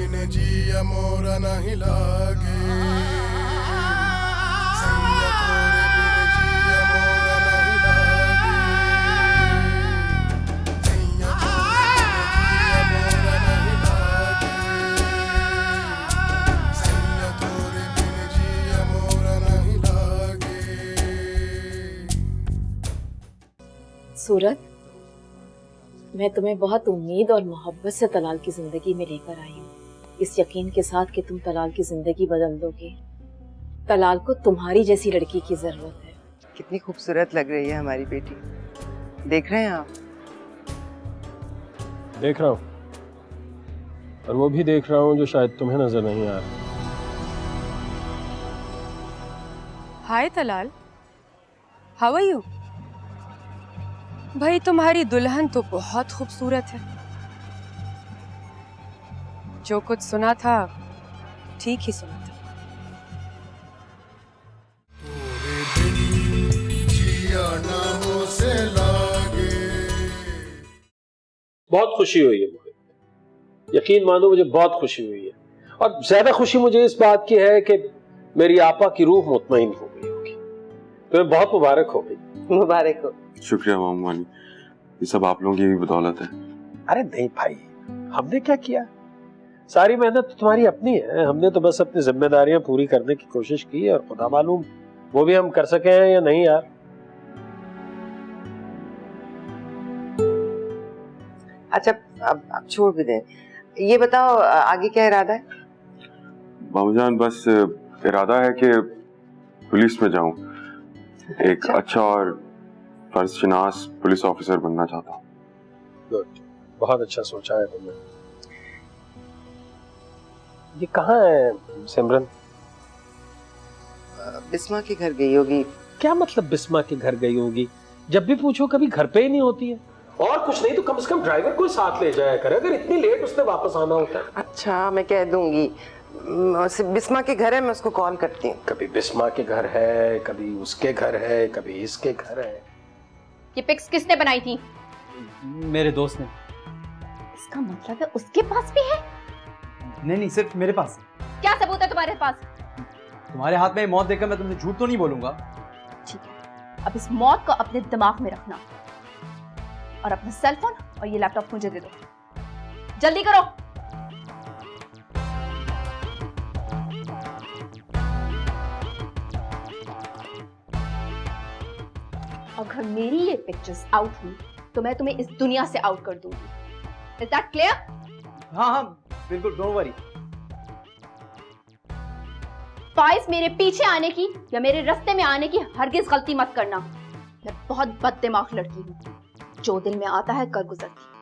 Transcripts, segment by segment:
बिन जिया मोरा नहीं लागे, सैया तोरे बिन जिया मोरा नहीं लागे, सैया तोरे बिन जिया मोरा नहीं लागे, सैया तोरे बिन जिया मोरा नहीं लागे। सूरत, मैं तुम्हें बहुत उम्मीद और मोहब्बत से तलाल की जिंदगी में लेकर आई हूँ, इस यकीन के साथ कि तुम तलाल की जिंदगी बदल दोगे। तलाल को तुम्हारी जैसी लड़की की जरूरत है। कितनी खूबसूरत लग रही है हमारी बेटी, देख रहे हैं आप? देख रहा हूँ, और वो भी देख रहा हूँ जो शायद तुम्हें नजर नहीं आ रहा। हाय तलाल, हाउ आर यू? भाई तुम्हारी दुल्हन तो बहुत खूबसूरत है। जो कुछ सुना था ठीक ही सुना था। तोरे बिन जिया ना हो से लागे। बहुत खुशी हुई है मुझे, यकीन मानो मुझे बहुत खुशी हुई है, और ज्यादा खुशी मुझे इस बात की है कि मेरी आपा की रूह मुतमईन हो गई होगी। तुम्हें बहुत मुबारक हो गई। मुबारक हो। शुक्रिया मामू वाली, ये सब आप लोगों की बदौलत है। अरे नहीं भाई, हमने क्या किया, सारी मेहनत तो तुम्हारी अपनी है। हमने तो बस अपनी जिम्मेदारियां पूरी करने की कोशिश की है, और खुदा मालूम वो भी हम कर सके हैं या नहीं यार। अच्छा अब छोड़ भी दें, ये बताओ आगे क्या इरादा है? बाबूजान बस इरादा है कि पुलिस में जाऊं, एक अच्छा और फर्जशनास पुलिस ऑफिसर बनना चाहता हूँ। गुड, बहुत अच्छा सोचा है तुमने। ये कहाँ है सिमरन? बिस्मा के घर गई होगी। क्या मतलब बिस्मा के घर गई होगी? जब भी पूछो कभी घर पे ही नहीं होती है। और कुछ नहीं तो कम से कम ड्राइवर को साथ ले जाया करे, अगर इतनी लेट उसने वापस आना होता है। अच्छा मैं कह दूंगी, बिस्मा के घर है, मैं उसको कॉल करती हूँ। कभी बिस्मा के घर है, कभी उसके घर है, कभी इसके घर है। ये पिक्स किसने बनाई थी? मेरे दोस्त ने। इसका मतलब है उसके पास भी है? नहीं, सिर्फ मेरे पास है। क्या सबूत है तुम्हारे पास? तुम्हारे हाथ में मौत देखकर मैं तुमसे झूठ तो नहीं बोलूंगा। ठीक है, अब इस मौत को अपने दिमाग में रखना, और अपना सेल फोन और ये लैपटॉप मुझे दे दो, जल्दी करो। अगर मेरी ये पिक्चर्स आउट हुई तो मैं तुम्हें इस दुनिया से आउट कर दूंगी। Is that clear? हाँ बिल्कुल, डोंट वरी। फाइज, मेरे पीछे आने की या मेरे रास्ते में आने की हरगिज गलती मत करना। मैं बहुत बददिमाग लड़की हूँ, जो दिल में आता है कर गुजरती।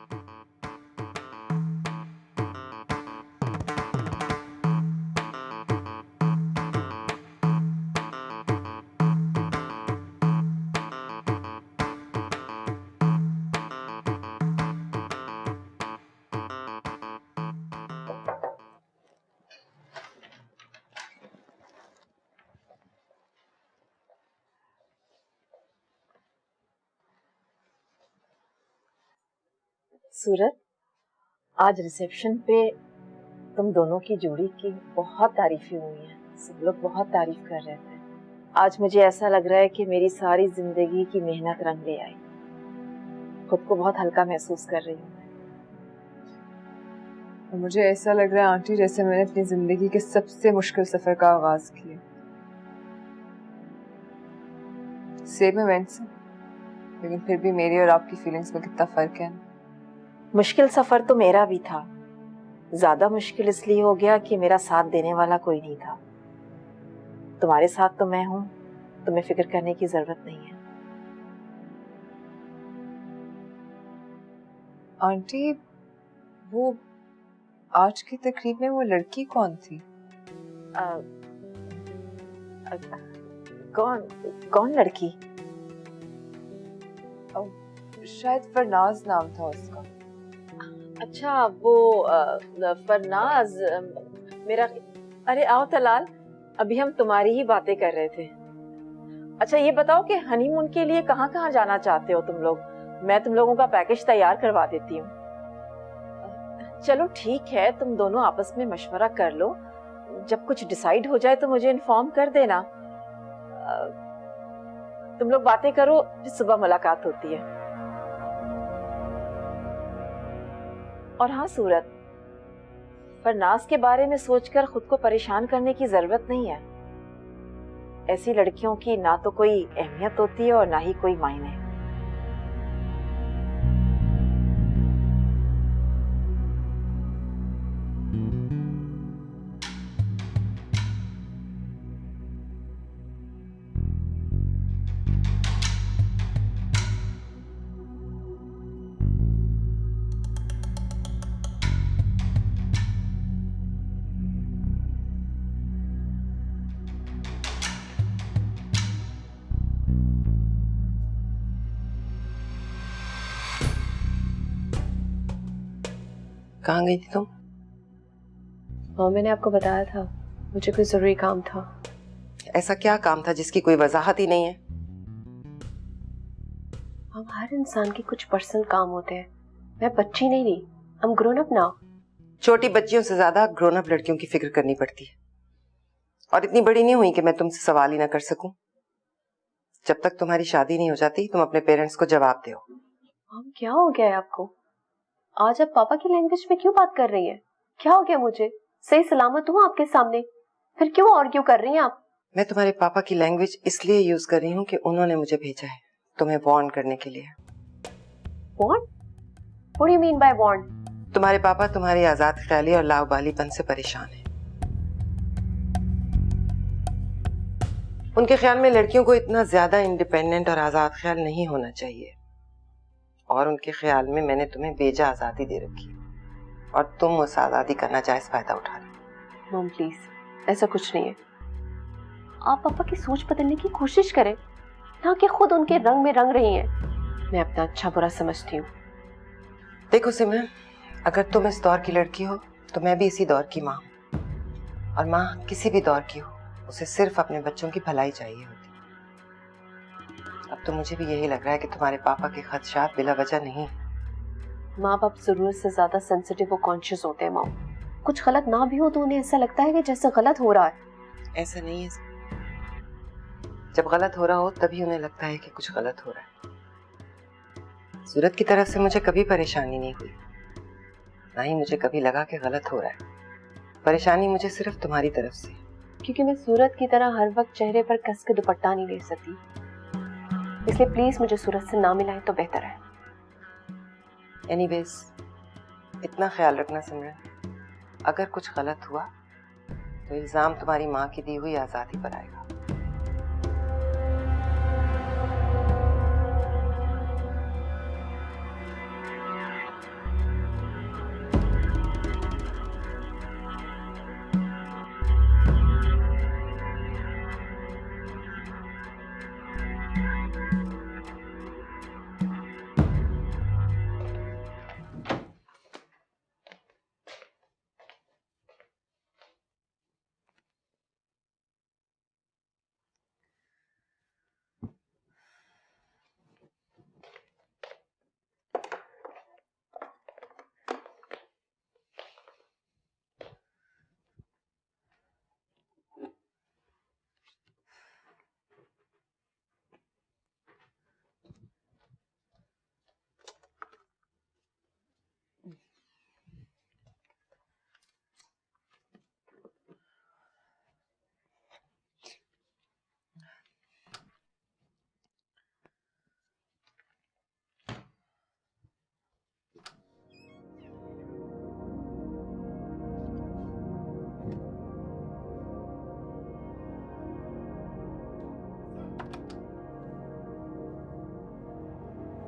सूरत, आज रिसेप्शन पे तुम दोनों की जोड़ी की बहुत तारीफें हुई हैं, सब लोग बहुत तारीफ कर रहे थे। आज मुझे ऐसा लग रहा है कि मेरी सारी जिंदगी की मेहनत रंग ले आई। खुद को बहुत हल्का महसूस कर रही हूँ। मुझे ऐसा लग रहा है आंटी जैसे मैंने अपनी जिंदगी के सबसे मुश्किल सफर का आगाज किया। सेम इवेंट से, लेकिन फिर भी मेरी और आपकी फीलिंग्स में कितना फर्क है। मुश्किल सफर तो मेरा भी था, ज्यादा मुश्किल इसलिए हो गया कि मेरा साथ देने वाला कोई नहीं था। तुम्हारे साथ तो मैं हूं, तुम्हें फिक्र करने की जरूरत नहीं है। आंटी, वो आज की तकरीब में वो लड़की कौन थी? कौन लड़की? शायद फरनाज नाम था उसका। अच्छा, वो फरनाज मेरा। अरे आओ तलाल, अभी हम तुम्हारी ही बातें कर रहे थे। अच्छा ये बताओ कि हनीमून के लिए कहाँ कहाँ जाना चाहते हो तुम लोग? मैं तुम लोगों का पैकेज तैयार करवा देती हूँ। चलो ठीक है, तुम दोनों आपस में मशवरा कर लो, जब कुछ डिसाइड हो जाए तो मुझे इन्फॉर्म कर देना। तुम लोग बातें करो, फिर सुबह मुलाकात होती है। और हाँ सूरत, फरनाज के बारे में सोचकर खुद को परेशान करने की जरूरत नहीं है। ऐसी लड़कियों की ना तो कोई अहमियत होती है और ना ही कोई मायने। कहाँ गई थी तुम? हाँ, मैंने आपको बताया था, मुझे कोई जरूरी काम था। ऐसा क्या काम था जिसकी कोई वजाहत ही नहीं है? हम हर इंसान के कुछ पर्सनल काम होते हैं। मैं बच्ची नहीं रही, I'm grown up now। छोटी बच्चियों से ज्यादा ग्रोन अप लड़कियों की फिक्र करनी पड़ती है, और इतनी बड़ी नहीं हुई कि मैं तुमसे सवाल ही ना कर सकूं। जब तक तुम्हारी शादी नहीं हो जाती तुम अपने पेरेंट्स को जवाब दो। हम क्या हो गया है आपको? आज आप पापा की लैंग्वेज में क्यों बात कर रही हैं? क्या हो गया मुझे? सही सलामत हूँ आपके सामने, फिर क्यों आर्ग्यू कर रही हैं आप? मैं तुम्हारे पापा की लैंग्वेज इसलिए यूज कर रही हूँ कि उन्होंने मुझे भेजा है तुम्हें वार्न करने के लिए। Warn? What do you mean by warn? तुम्हारे पापा तुम्हारी आजाद ख्याली और लाउबालीपन से परेशान हैं। उनके ख्याल में लड़कियों को इतना ज्यादा इंडिपेंडेंट और आजाद ख्याल नहीं होना चाहिए, और उनके ख्याल में मैंने तुम्हें बेजा आजादी दे रखी और तुम उस आजादी का नाजायज फायदा उठा रहे। मॉम प्लीज, ऐसा कुछ नहीं है। आप पापा की सोच बदलने की कोशिश करें, ना कि खुद उनके रंग में रंग रही हैं। मैं अपना अच्छा बुरा समझती हूँ। देखो सिमरन, अगर तुम इस दौर की लड़की हो तो मैं भी इसी दौर की माँ हूँ, और माँ किसी भी दौर की हो उसे सिर्फ अपने बच्चों की भलाई चाहिए होती। अब तो मुझे भी यही लग रहा है कि तुम्हारे पापा के खदशात बिला वजह नहीं। माँ बाप जरूरत से ज्यादा सेंसिटिव और कॉन्शियस होते हैं। माँ, कुछ गलत ना भी हो तो उन्हें ऐसा लगता है कि जैसे गलत हो रहा है। ऐसा नहीं है, जब गलत हो रहा हो तभी उन्हें लगता है कि कुछ गलत हो रहा है। सूरत की तरफ से मुझे कभी परेशानी नहीं हुई, ना ही मुझे कभी लगा कि गलत हो रहा है। परेशानी मुझे सिर्फ तुम्हारी तरफ से, क्योंकि मैं सूरत की तरह हर वक्त चेहरे पर कस के दुपट्टा नहीं ले सकती। इसलिए प्लीज मुझे सूरत से ना मिलाएं तो बेहतर है। एनीवेज, इतना ख्याल रखना सिमरन, अगर कुछ गलत हुआ तो इल्जाम तुम्हारी माँ की दी हुई आजादी पर आएगा।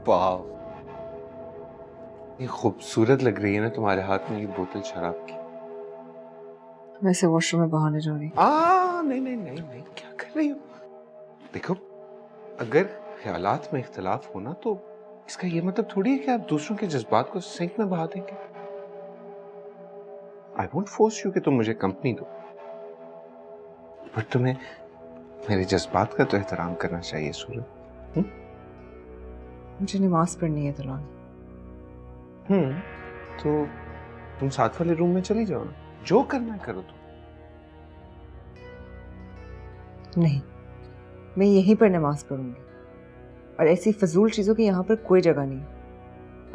वाह, ये खूबसूरत लग रही है ना तुम्हारे हाथ में ये बोतल शराब की। वैसे वॉशरूम में बहाने जा रही। नहीं नहीं नहीं नहीं, क्या कर रही हो? देखो, अगर ख्यालात में इख्तलाफ हो ना तो इसका ये मतलब थोड़ी है कि आप दूसरों के जज्बात को सिंक में बहा देंगे। आई वोंट फोर्स यू कि तुम मुझे कंपनी दो, पर तुम्हें मेरे जज्बात का तो एहतराम करना चाहिए सूरत। मुझे नमाज पढ़नी है तलान। तो तुम साथ वाले रूम में चली जाओ ना, जो करना है करो तुम। नहीं, मैं यहीं पर नमाज पढ़ूंगी और ऐसी फजूल चीजों की यहाँ पर कोई जगह नहीं।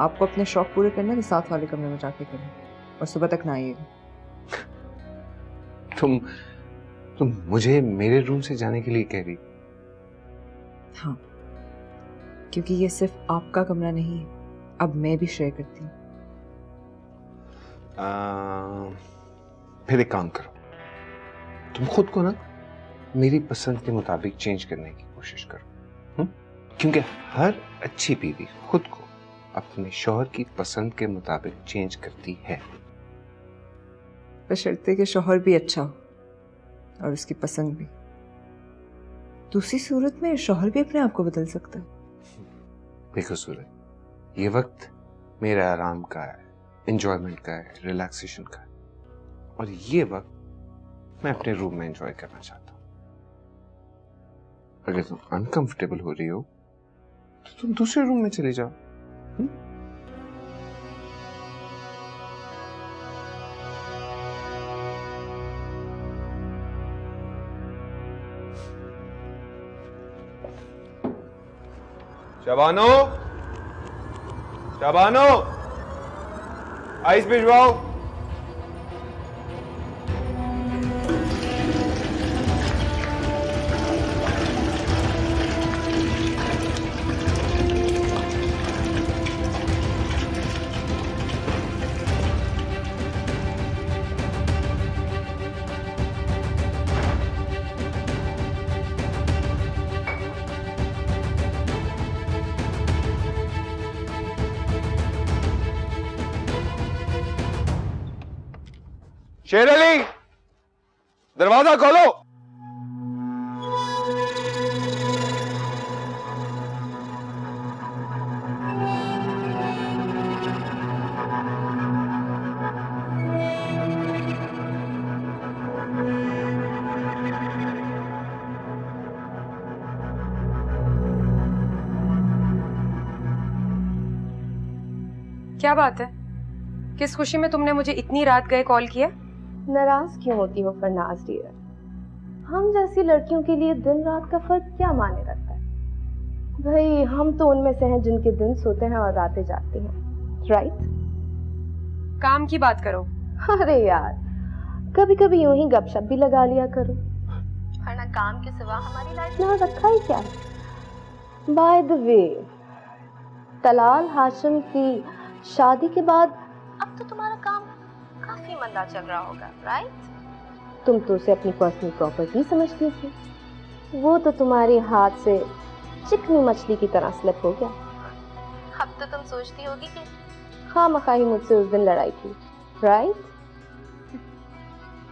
आपको अपने शौक पूरे करना है, साथ वाले कमरे में जाके करें और सुबह तक ना आइएगा। तुम मुझे मेरे रूम से जाने के लिए कह रही? हाँ, क्योंकि ये सिर्फ आपका कमरा नहीं है, अब मैं भी शेयर करती हूँ। फिर एक काम करो, तुम खुद को ना मेरी पसंद के मुताबिक चेंज करने की कोशिश करो, क्योंकि हर अच्छी बीवी खुद को अपने शौहर की पसंद के मुताबिक चेंज करती है। बशर्ते कि शौहर भी अच्छा हो और उसकी पसंद भी। दूसरी सूरत में शौहर भी अपने आप को बदल सकता है। देखो सूरज, ये वक्त मेरा आराम का है, एंजॉयमेंट का है, रिलैक्सेशन का है, और ये वक्त मैं अपने रूम में एंजॉय करना चाहता हूँ। अगर तुम अनकंफर्टेबल हो रही हो तो तुम दूसरे रूम में चले जाओ। शबानो, शबानो, आइस भिजवाओ। शेर अली, दरवाजा खोलो। क्या बात है? किस खुशी में तुमने मुझे इतनी रात गए कॉल किया? नाराज क्यों होती हो फरनाज डियर? हम जैसी लड़कियों के लिए दिन रात का फर्क क्या माने रखता है? भाई हम तो उनमें से हैं जिनके दिन सोते हैं और रातें जागती हैं, राइट? काम की बात करो। अरे यार, कभी कभी यूं ही गपशप भी लगा लिया करो, वरना काम के सिवा हमारी लाइफ में और रखा ही क्या है? By the way, Talal Hashim की शादी के बाद अब तो तुम्हारा काम काफी मंदा चल रहा होगा, राइट? तुम तो उसे अपनी पर्सनल प्रॉपर्टी समझती थी, वो तो तुम्हारे हाथ से चिकनी मछली की तरह स्लिप हो गया। अब तो तुम सोचती होगी कि खामखा ही मुझसे उस दिन लड़ाई की, राइट?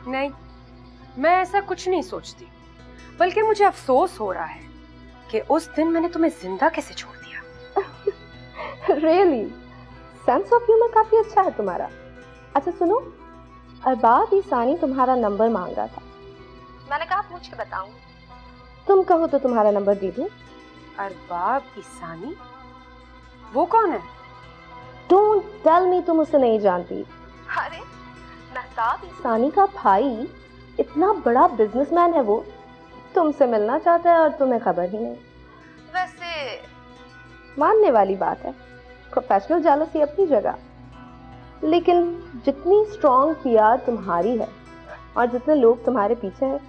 नहीं, मैं ऐसा कुछ नहीं सोचती, बल्कि मुझे अफसोस हो रहा है कि उस दिन मैंने तुम्हें जिंदा कैसे छोड़ दिया। रियली, सेंस ऑफ ह्यूमर काफी अच्छा है तुम्हारा। अच्छा सुनो, अरबाब ईसानी तुम्हारा नंबर मांगा था, मैंने कहा पूछ के बताऊं, तुम कहो तो तुम्हारा नंबर दे दूं। अरबाब ईसानी? वो कौन है? डोंट टेल मी तुम उसे नहीं जानती। अरे महताब ईसानी का भाई इतना बड़ा बिजनेसमैन है, वो तुमसे मिलना चाहता है और तुम्हें खबर ही नहीं। वैसे मानने वाली बात है, प्रोफेशनल जेलसी अपनी जगह, लेकिन जितनी स्ट्रॉन्ग पीआर तुम्हारी है और जितने लोग तुम्हारे पीछे हैं,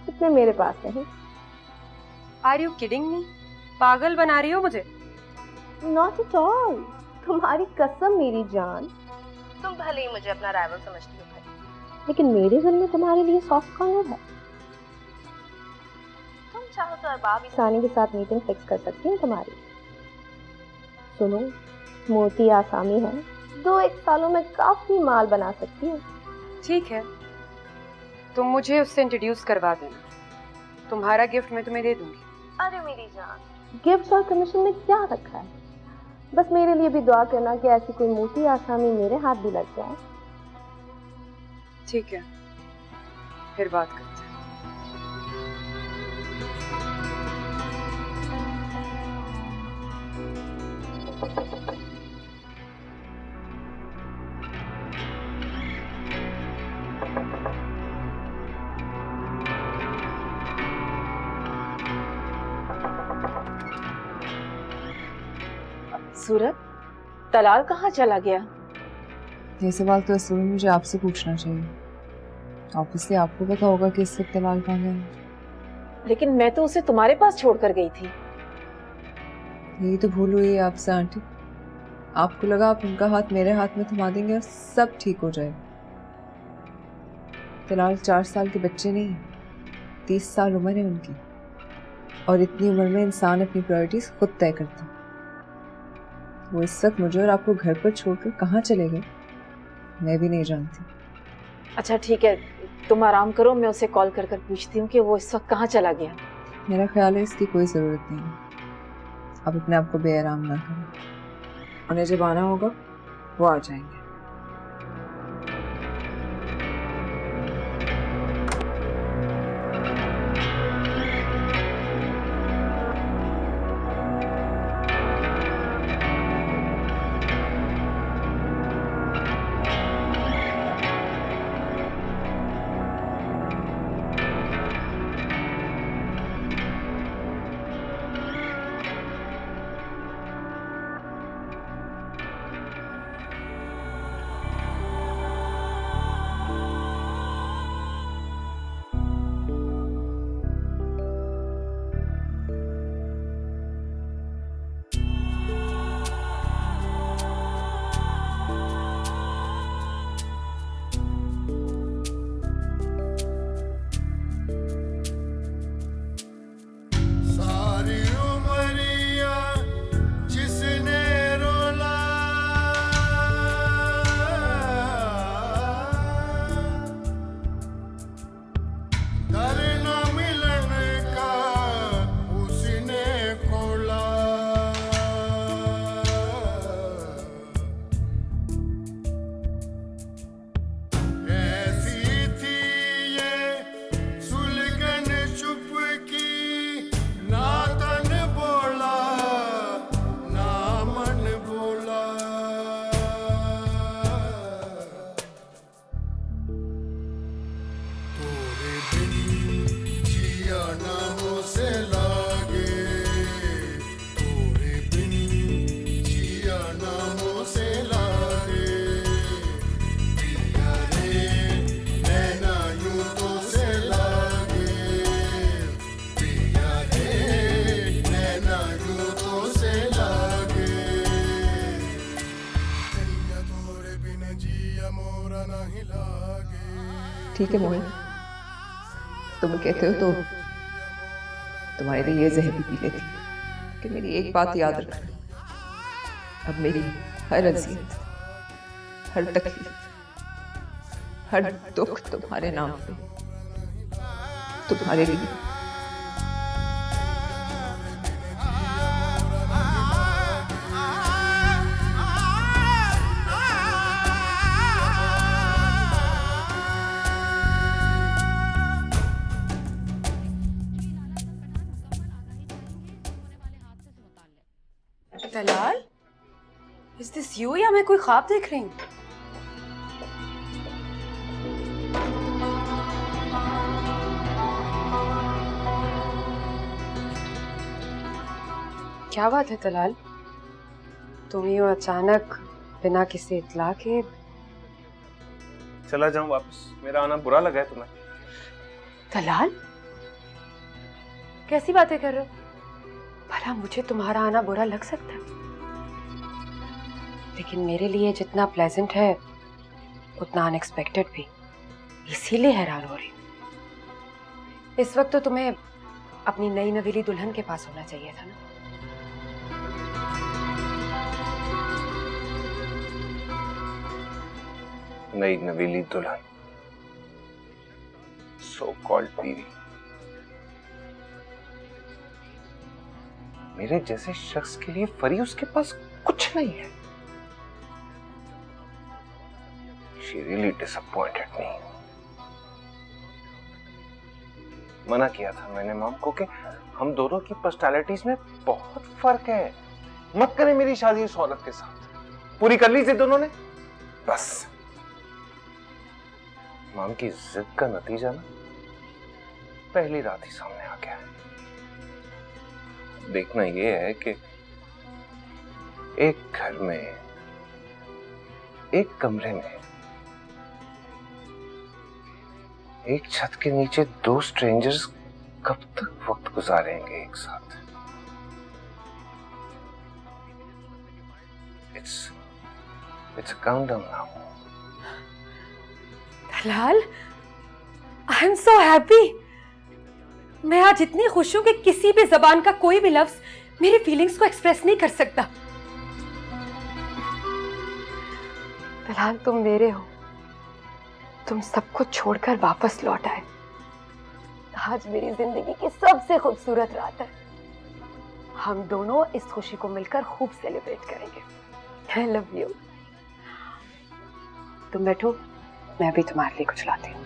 उतने मेरे पास नहीं। Are you kidding me? पागल बना रही हो मुझे? नॉट एट ऑल, तुम्हारी कसम मेरी जान। तुम भले ही मुझे अपना राइवल समझती हो भाई, लेकिन मेरे दिल में तुम्हारे लिए सॉफ्ट कॉर्नर है। तुम चाहो तो अरबाब ईसानी के साथ मीटिंग फिक्स कर सकती हूँ तुम्हारी। सुनो, मोती आसामी है, 2-1 सालों में काफी माल बना सकती है। ठीक है, तुम मुझे उससे इंट्रोड्यूस करवा देना, तुम्हारा गिफ्ट मैं तुम्हें दे दूंगी। अरे मेरी जान, गिफ्ट और कमीशन में क्या रखा है? बस मेरे लिए भी दुआ करना कि ऐसी कोई मोती आसामी मेरे हाथ भी लग जाए। ठीक है, फिर बात करते हैं। सूरत, तलाल कहाँ चला गया? ये सवाल तो असल में मुझे आपसे पूछना चाहिए। ऑब्वियसली आपको पता होगा कि इस वक्त तलाल कहाँ गया है। लेकिन मैं तो उसे तुम्हारे पास छोड़कर गई थी। यही तो भूल हुई है आपसे आंटी। आपको लगा आप उनका हाथ मेरे हाथ में थमा देंगे और सब ठीक हो जाएगा। तलाल 4 साल के बच्चे नहीं, 30 साल उम्र है उनकी, और इतनी उम्र में इंसान अपनी प्रायोरिटीज खुद तय करता है। वो इस वक्त मुझे और आपको घर पर छोड़कर कहाँ चले गए मैं भी नहीं जानती। अच्छा ठीक है, तुम आराम करो, मैं उसे कॉल कर पूछती हूँ कि वो इस वक्त कहाँ चला गया। मेरा ख्याल है इसकी कोई ज़रूरत नहीं है। आप अपने आप को बेआराम ना करें। उन्हें जब आना होगा वो आ जाएंगे। सारी उमरिया जिसने रोला, दर न मिलने का उसने खोला। ऐसी थी ये सुलगन चुप की, ना तन बोला ना मन बोला। तोरे बिन जिया नामों से लागे, तोरे बिन जिया नामों से लागे। पिया रे नैना यूं तो से लागे, पिया रे नैना यूं तो से लागे। कन्या तोरे बिन जिया मोरा नहीं लागे। ठीक है मोहित, तुम कहते हो तो तुम्हारे लिए ये जहर भी पी लेती, कि मेरी एक बात याद रखना, अब मेरी हर अज़ियत, हर तकलीफ, हर दुख तुम्हारे नाम पे, तुम्हारे लिए। तलाल, इज दिस यू या मैं कोई ख्वाब देख रही हूँ? क्या बात है तलाल, तुम यूं अचानक बिना किसी इत्ला के? चला जाऊं वापस? मेरा आना बुरा लगा है तुम्हें? तलाल, कैसी बातें कर रहे हो? भला मुझे तुम्हारा आना बुरा लग सकता है, लेकिन मेरे लिए जितना प्लेजेंट है उतना अनएक्सपेक्टेड भी, इसीलिए हैरान हो रही हूँ। इस वक्त तो तुम्हें अपनी नई नवेली दुल्हन के पास होना चाहिए था ना। नई नवेली दुल्हन, सो कॉल्ड बीवी। मेरे जैसे शख्स के लिए फरी उसके पास कुछ नहीं है। She really disappointed me. मना किया था मैंने मॉम को कि हम दोनों की पर्सनालिटीज में बहुत फर्क है, मत करें मेरी शादी उस औरत के साथ। पूरी कर ली जिद उन्होंने, बस मॉम की जिद का नतीजा ना पहली रात ही सामने आ गया। देखना यह है कि एक घर में, एक कमरे में, एक छत के नीचे दो स्ट्रेंजर्स कब तक वक्त गुजारेंगे एक साथ? It's a countdown now. Talal, I am so happy. मैं आज इतनी खुश हूं कि किसी भी जबान का कोई भी लफ्ज मेरी फीलिंग्स को एक्सप्रेस नहीं कर सकता। तलाल, तुम मेरे हो, तुम सब कुछ छोड़कर वापस लौट आए। आज मेरी जिंदगी की सबसे खूबसूरत रात है। हम दोनों इस खुशी को मिलकर खूब सेलिब्रेट करेंगे। I love you. तुम बैठो, मैं भी तुम्हारे लिए कुछ लाती हूँ।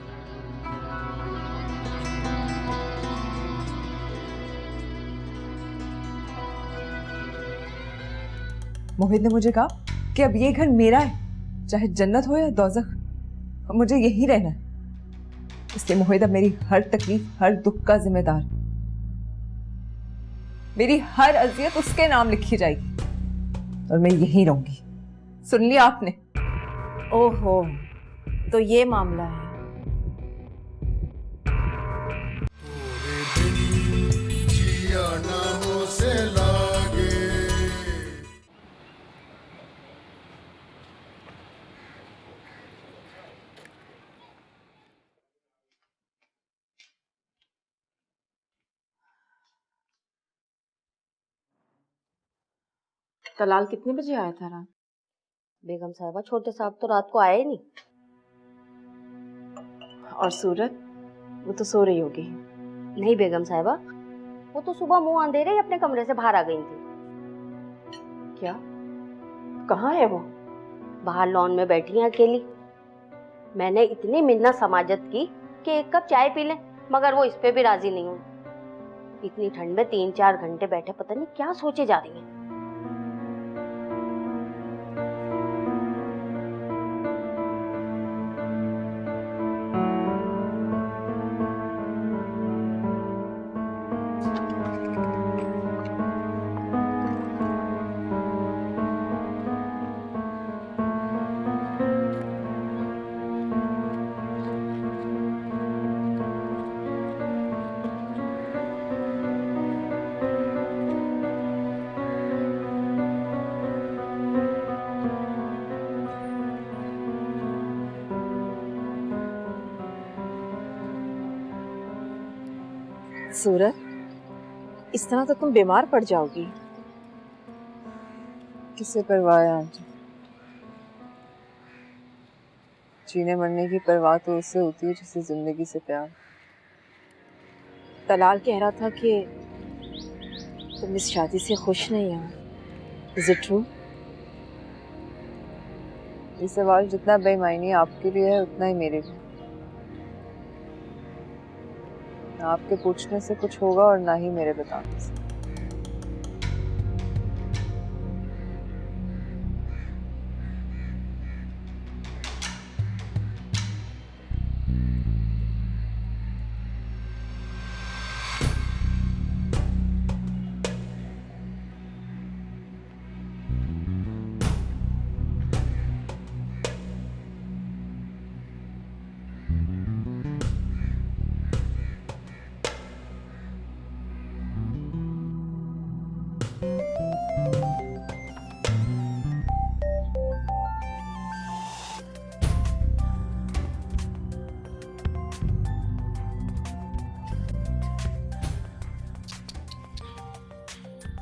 मोहित ने मुझे कहा कि अब ये घर मेरा है, चाहे जन्नत हो या दोज़ख, मुझे यहीं रहना है। इसलिए मोहित अब मेरी हर तकलीफ, हर दुख का जिम्मेदार। मेरी हर अजियत उसके नाम लिखी जाएगी और मैं यहीं रहूंगी। सुन लिया आपने? ओहो, तो ये मामला है। जिया नामों से लागे। तलाल कितने बजे आया था रात? बेगम साहबा, छोटे साहब तो रात को आए ही नहीं। और सूरत, वो तो सो रही होगी। नहीं बेगम साहबा, वो तो सुबह मुंह अंधेरे ही अपने कमरे से बाहर आ गई थी। क्या? कहाँ है वो? बाहर लॉन में बैठी हैं अकेली। मैंने इतनी मिन्नत समाजत की कि एक कप चाय पी लें, मगर वो इस पे भी राजी नहीं हुई। इतनी ठंड में 3-4 घंटे बैठे पता नहीं क्या सोचे जा रही हैं। सूरत, इस तरह तो तुम बीमार पड़ जाओगी। किससे परवाह है आंटी? जीने मरने की परवाह तो उससे होती है जिसे जिंदगी से प्यार। तलाल कह रहा था कि तुम इस शादी से खुश नहीं हो। Is it true? ये सवाल जितना बेमायनी आपके लिए है उतना ही मेरे लिए। ना आपके पूछने से कुछ होगा और ना ही मेरे बताने से।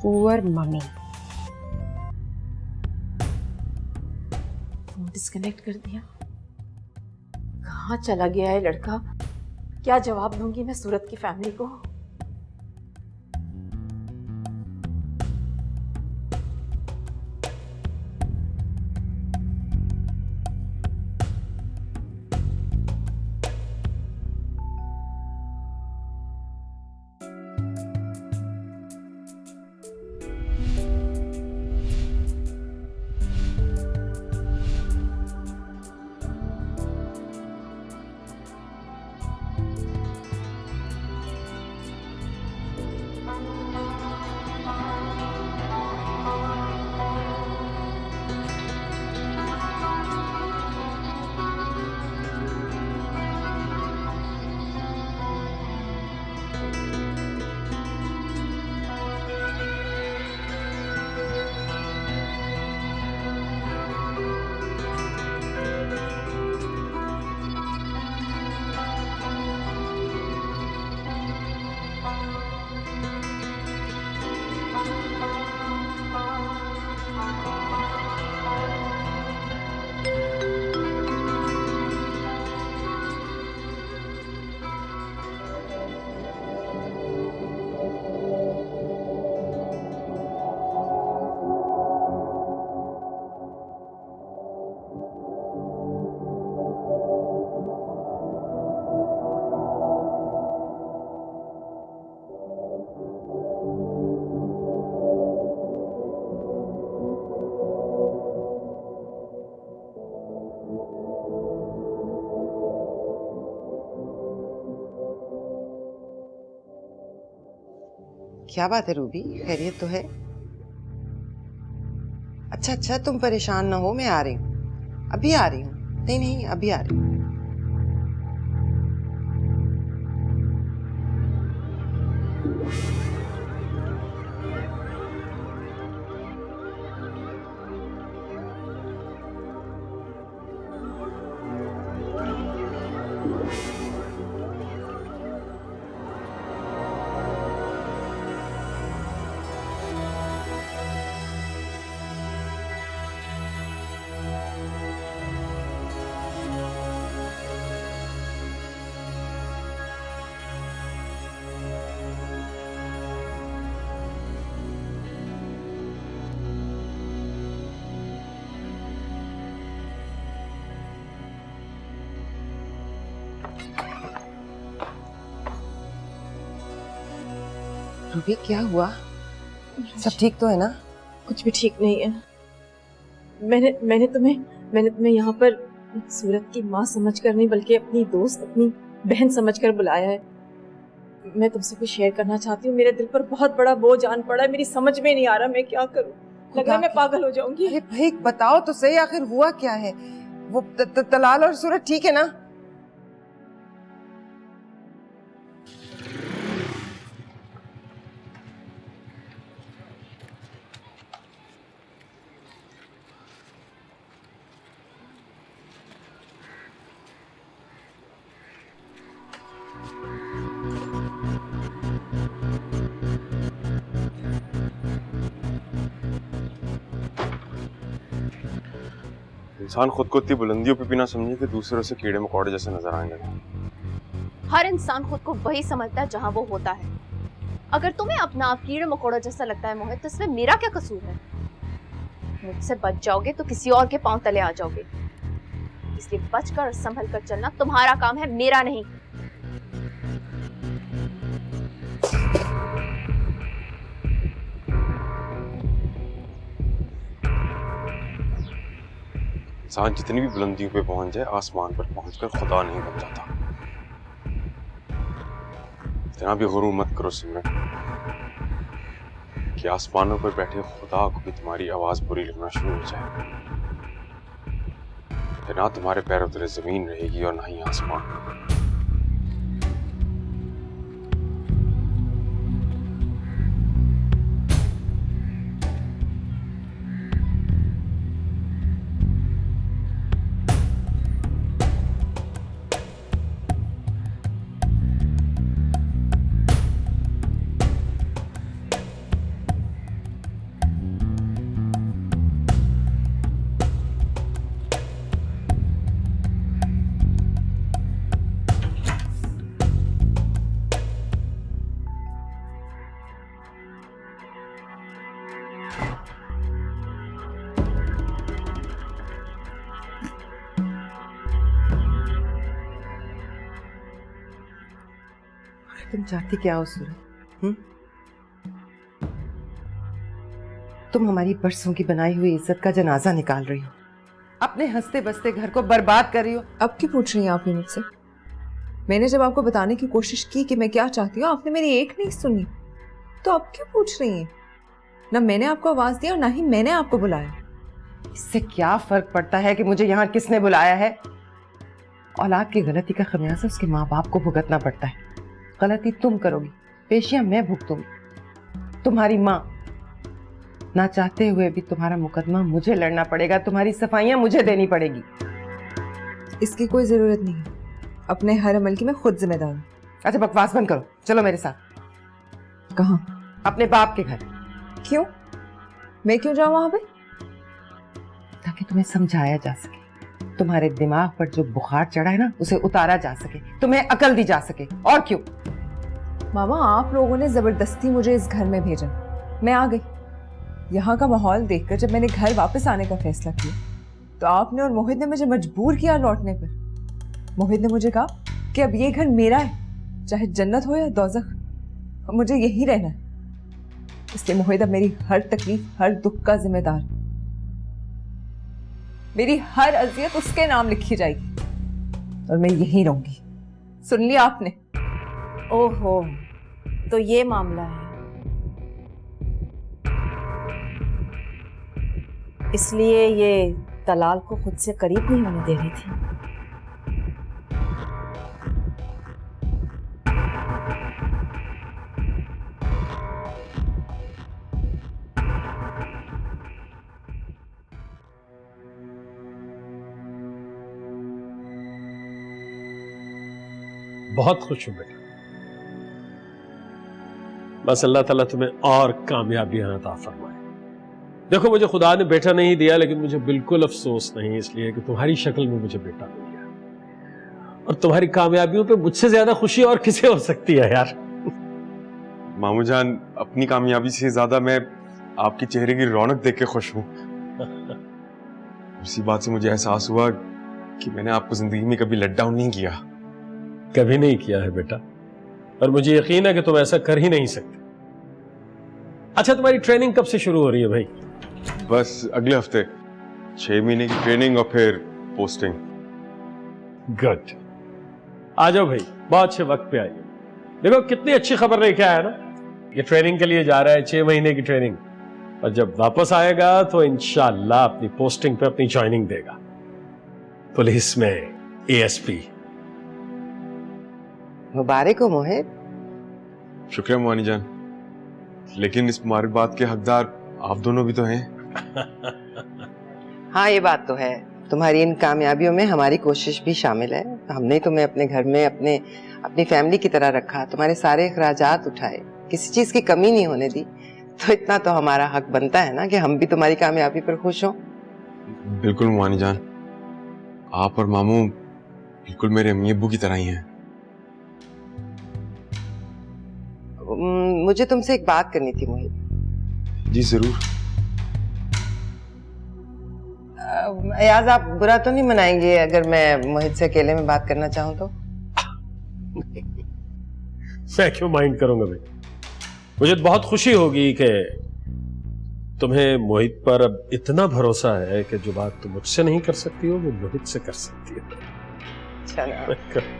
Poor mummy. फोन डिस्कनेक्ट कर दिया। कहाँ चला गया है लड़का? क्या जवाब दूंगी मैं सूरत की फैमिली को? क्या बात है रूबी, खैरियत तो है? अच्छा अच्छा, तुम परेशान ना हो, मैं आ रही हूँ, अभी आ रही हूँ। नहीं नहीं, अभी आ रही हूँ। रूबी क्या हुआ? सब ठीक तो है ना? कुछ भी ठीक नहीं है। मैंने तुम्हें यहाँ पर सूरत की माँ समझकर नहीं बल्कि अपनी दोस्त, अपनी बहन समझकर बुलाया है। मैं तुमसे कुछ शेयर करना चाहती हूँ। मेरे दिल पर बहुत बड़ा बोझ आन पड़ा है, मेरी समझ में नहीं आ रहा मैं क्या करूँ। लग रहा है मैं पागल हो जाऊंगी। अरे भाई बताओ तो सही, आखिर हुआ क्या है? वो तलाल और सूरत ठीक है ना? इंसान खुद को इतनी बुलंदियों पे भी ना समझे कि दूसरों से कीड़े मकोड़े जैसे नजर आने लगे। हर इंसान खुद को वही समझता है जहां वो होता है। अगर तुम्हें अपना आप कीड़े मकोड़ा जैसा लगता है मोहित, तो इसमें मेरा क्या कसूर है? मुझसे बच जाओगे तो किसी और के पांव तले आ जाओगे, इसलिए बचकर और संभल कर चलना तुम्हारा काम है, मेरा नहीं। इंसान जितनी भी बुलंदियों पे पहुंच जाए, आसमान पर पहुंचकर खुदा नहीं बन जाता। इतना भी गुरूर मत करो सिमरन कि आसमानों पर बैठे खुदा को भी तुम्हारी आवाज बुरी लगना शुरू हो जाए। ना तुम्हारे पैरों तले जमीन रहेगी और ना ही आसमान। तुम चाहती क्या हो सूरत? तुम हमारी बरसों की बनाई हुई इज्जत का जनाजा निकाल रही हो, अपने हंसते बसते घर को बर्बाद कर रही हो। अब क्यों पूछ रही हैं आप ये मुझसे? मैंने जब आपको बताने की कोशिश की कि मैं क्या चाहती हूँ, आपने मेरी एक नहीं सुनी, तो अब क्यों पूछ रही हैं? ना मैंने आपको आवाज दी और ना ही मैंने आपको बुलाया। इससे क्या फर्क पड़ता है कि मुझे यहाँ किसने बुलाया है? औलाद की गलती का खमियाजा उसके माँ बाप को भुगतना पड़ता है। गलती तुम करोगी, पेशियां मैं भुगतूंगी। तुम्हारी माँ ना चाहते हुए भी तुम्हारा मुकदमा मुझे लड़ना पड़ेगा, तुम्हारी सफाइयां मुझे देनी पड़ेगी। इसकी कोई जरूरत नहीं है, अपने हर अमल की मैं खुद जिम्मेदार हूँ। अच्छा बकवास बंद करो, चलो मेरे साथ। कहाँ? अपने बाप के घर। क्यों? मैं क्यों जाऊँ वहां पे? ताकि तुम्हें समझाया जा सके, तुम्हारे दिमाग पर जो बुखार चढ़ा है ना उसे उतारा जा सके, तुम्हें अकल दी जा सके। और क्यों? मामा आप लोगों ने जबरदस्ती मुझे इस घर में भेजा, मैं आ गई। यहाँ का माहौल देखकर जब मैंने घर वापस आने का फैसला किया तो आपने और मोहित ने मुझे मजबूर किया लौटने पर। मोहित ने मुझे कहा कि अब ये घर मेरा है, चाहे जन्नत हो या दोज़ख, मुझे यही रहना है। इसलिए मोहित अब मेरी हर तकलीफ, हर दुख का जिम्मेदार। मेरी हर अजियत उसके नाम लिखी जाएगी और मैं यहीं रहूंगी। सुन लिया आपने? ओहो, तो ये मामला है। इसलिए ये तलाल को खुद से करीब नहीं होने दे रही थी। बहुत खुश हूं बेटा। बस अल्लाह ताला तुम्हें और कामयाबियां अता फरमाए। देखो, मुझे खुदा ने बेटा नहीं दिया, लेकिन मुझे बिल्कुल अफसोस नहीं, इसलिए कि तुम्हारी शक्ल में मुझे बेटा मिल गया। और तुम्हारी कामयाबियों पे मुझसे ज्यादा खुशी और किसे हो सकती है यार। मामू जान, अपनी कामयाबी से ज्यादा मैं आपके चेहरे की रौनक देख के खुश हूँ। उसी बात से मुझे एहसास हुआ कि मैंने आपको जिंदगी में कभी लेट डाउन नहीं किया। कभी नहीं किया है बेटा, और मुझे यकीन है कि तुम ऐसा कर ही नहीं सकते। अच्छा, तुम्हारी ट्रेनिंग कब से शुरू हो रही है भाई? बस अगले हफ्ते 6 महीने की ट्रेनिंग और फिर पोस्टिंग। गुड। आ जाओ भाई, बहुत अच्छे वक्त पे आइए। देखो कितनी अच्छी खबर लेके आया ना। ये ट्रेनिंग के लिए जा रहा है, 6 महीने की ट्रेनिंग, और जब वापस आएगा तो इंशाल्लाह अपनी पोस्टिंग पे अपनी ज्वाइनिंग देगा, पुलिस में ASP। मुबारक हो मोहित। शुक्रिया मोहानी जान, लेकिन इस मुबारकबाद के हकदार आप दोनों भी तो हैं। हाँ, ये बात तो है। तुम्हारी इन कामयाबियों में हमारी कोशिश भी शामिल है। हमने तुम्हें अपने घर में अपनी फैमिली की तरह रखा, तुम्हारे सारे अखराजात उठाए, किसी चीज की कमी नहीं होने दी। तो इतना तो हमारा हक बनता है ना कि हम भी तुम्हारी कामयाबी पर खुश हों। बिल्कुल मोहानी जान, आप और मामू बिल्कुल मेरे अम्मी अब्बू की तरह ही हैं। मुझे तुमसे एक बात करनी थी मोहित। जी जरूर। याज, आप बुरा तो नहीं मनाएंगे अगर मैं मोहित से अकेले में बात करना चाहूँ तो? मैं क्यों माइंड करूंगा भाई। मुझे बहुत खुशी होगी कि तुम्हें मोहित पर अब इतना भरोसा है कि जो बात तुम मुझसे नहीं कर सकती हो वो मोहित से कर सकती हो। चलो।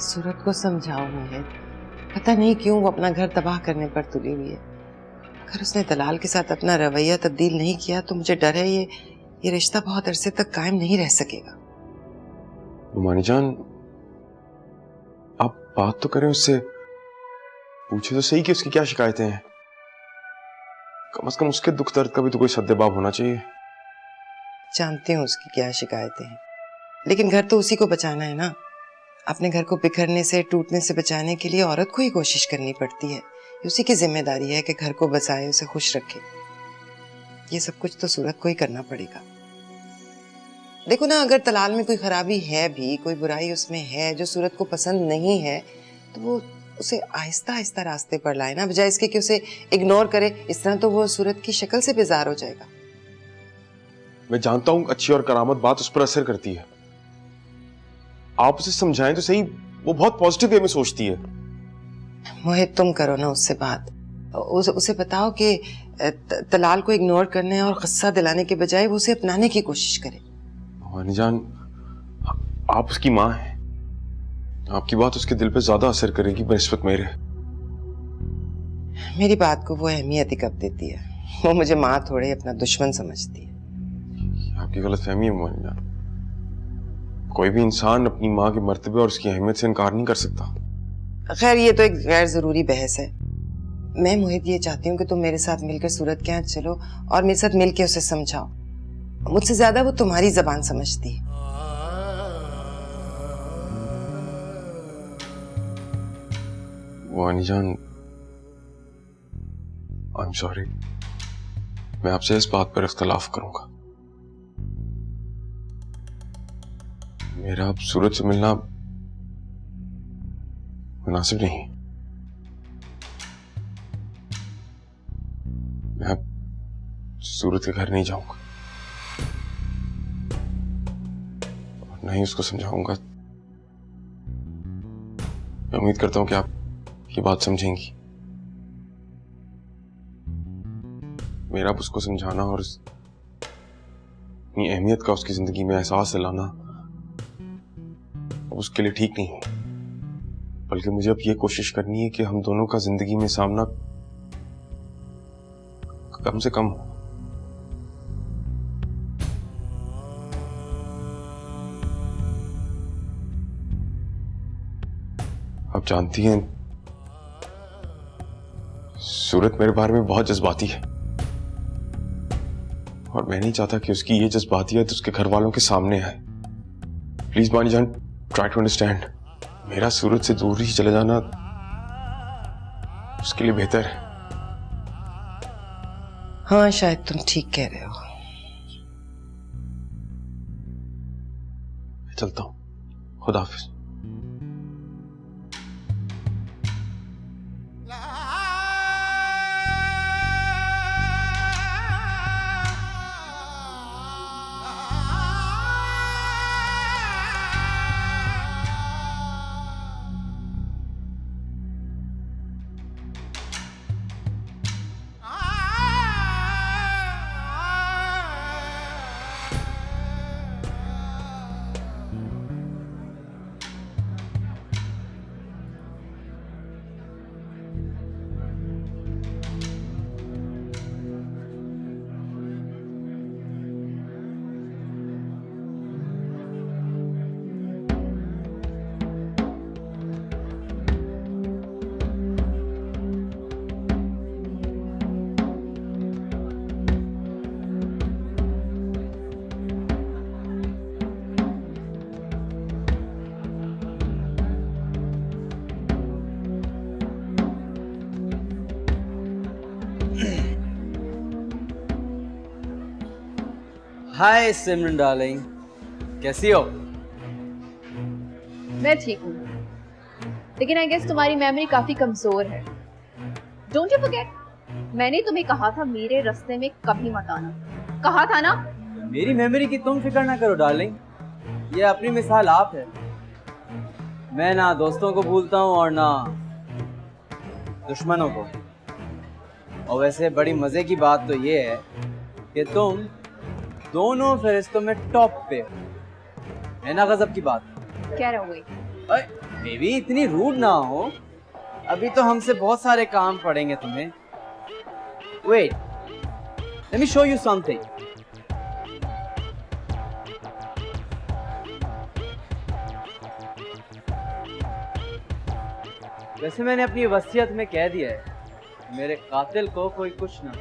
सूरत को समझाओ मोहित, पता नहीं क्यों वो अपना घर तबाह करने पर तुली हुई है। अगर उसने दलाल के साथ अपना रवैया तब्दील नहीं किया तो मुझे डर है ये रिश्ता बहुत अरसे तक कायम नहीं रह सकेगा। मोहानी जान, आप बात तो करें उससे, पूछे तो सही कि उसकी क्या शिकायतें हैं। कम से कम उसके दुख दर्द का भी तो कोई सद्देबाब होना चाहिए। जानती हूँ उसकी क्या शिकायतें हैं, लेकिन घर तो उसी को बचाना है ना। अपने घर को बिखरने से, टूटने से बचाने के लिए औरत को ही कोशिश करनी पड़ती है। उसी की जिम्मेदारी है कि घर को बचाए, उसे खुश रखे। ये सब कुछ तो सूरत को ही करना पड़ेगा। देखो ना, अगर तलाल में कोई खराबी है भी, कोई बुराई उसमें है जो सूरत को पसंद नहीं है, तो वो उसे आहिस्ता आहिस्ता रास्ते पर लाए ना, बजाय इसके कि उसे इग्नोर करे। इस तरह तो वो सूरत की शक्ल से बेजार हो जाएगा। मैं जानता हूं अच्छी और करामत बात उस पर असर करती है। आप उसे समझाएं तो सही, वो बहुत पॉजिटिव वे में सोचती है। मोहित, तुम करो ना उससे बात। उसे बताओ कि तलाल को इग्नोर करने और गुस्सा दिलाने के बजाय वो उसे अपनाने की कोशिश करे। मोहानी जान, आप उसकी माँ हैं। आपकी बात उसके दिल पे ज्यादा असर करेगी बनिस्बत मेरे। मेरी बात को वो अहमियत ही कब देती है। वो मुझे माँ थोड़े अपना दुश्मन समझती है। आपकी गलतफहमी है मोहानी जान। कोई भी इंसान अपनी माँ के मर्तबे और उसकी अहमियत से इनकार नहीं कर सकता। खैर, ये तो एक गैर जरूरी बहस है। मैं मोहित ये चाहती हूँ कि तुम मेरे साथ मिलकर सूरत के यहाँ चलो और मेरे साथ मिलकर उसे समझाओ। मुझसे ज्यादा वो तुम्हारी जबान समझती है। मोहानी जान, आई एम सॉरी। मैं आपसे इस बात पर इख्तलाफ करूंगा। मेरा अब सूरत से मिलना मुनासिब नहीं। मैं अब सूरत के घर नहीं जाऊंगा और नहीं उसको समझाऊंगा। मैं उम्मीद करता हूं कि आप ये बात समझेंगी। मेरा अब उसको समझाना और अपनी अहमियत का उसकी जिंदगी में एहसास दिलाना उसके लिए ठीक नहीं हूं, बल्कि मुझे अब ये कोशिश करनी है कि हम दोनों का जिंदगी में सामना कम से कम हो। आप जानती हैं, सूरत मेरे बारे में बहुत जज्बाती है और मैं नहीं चाहता कि उसकी ये जज्बातियत उसके घर वालों के सामने आए। प्लीज बानी जान, ट्राई टू अंडरस्टैंड। मेरा सूरत से दूर ही चले जाना उसके लिए बेहतर है। हाँ, शायद तुम ठीक कह रहे हो। मैं चलता हूं, खुदा हाफिज। हाय सिमरन डार्लिंग, कैसी हो? मैं ठीक हूँ, लेकिन आई गेस तुम्हारी मेमोरी काफी कमजोर है। डोंट यू फॉरगेट, मैंने तुम्हें कहा था मेरे रास्ते में कभी मत आना, कहा था ना? मेरी मेमोरी की तुम फिक्र ना करो डार्लिंग, ये अपनी मिसाल आप है। मैं ना दोस्तों को भूलता हूँ और ना दुश्मनों को। और वैसे बड़ी मजे की बात तो ये है कि तुम दोनों फरिश्तों में टॉप पे हो, है ना? गजब की बात। क्या रहोगे? बेबी इतनी रूड ना हो, अभी तो हमसे बहुत सारे काम पड़ेंगे तुम्हें। Wait, let me show you something. वैसे मैंने अपनी वसीयत में कह दिया है, मेरे कातिल को कोई कुछ ना।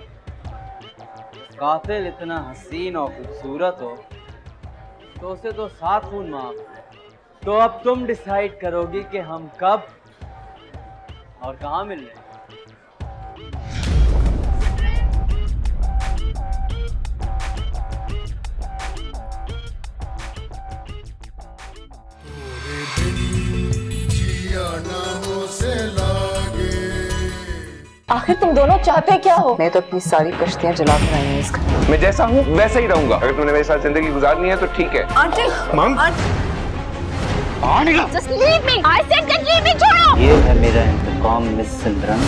कातिल इतना हसीन और खूबसूरत हो तो उसे तो 7 खून माफ। तो अब तुम डिसाइड करोगी कि हम कब और कहाँ मिल रहे हैं। आखिर तुम दोनों चाहते क्या हो? मैं तो अपनी सारी कश्तियां जला कर आई हूँ इस घर में। मैं जैसा हूँ वैसा ही रहूंगा। अगर तुमने मेरे साथ जिंदगी गुजारनी है तो ठीक है। आंटी, मम, just leave me, I said just leave me, छोड़ो। ये है मेरा इंतकाम मिस सिमरन।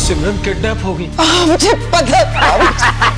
सिमरन किडनैप होगी। मुझे पता था।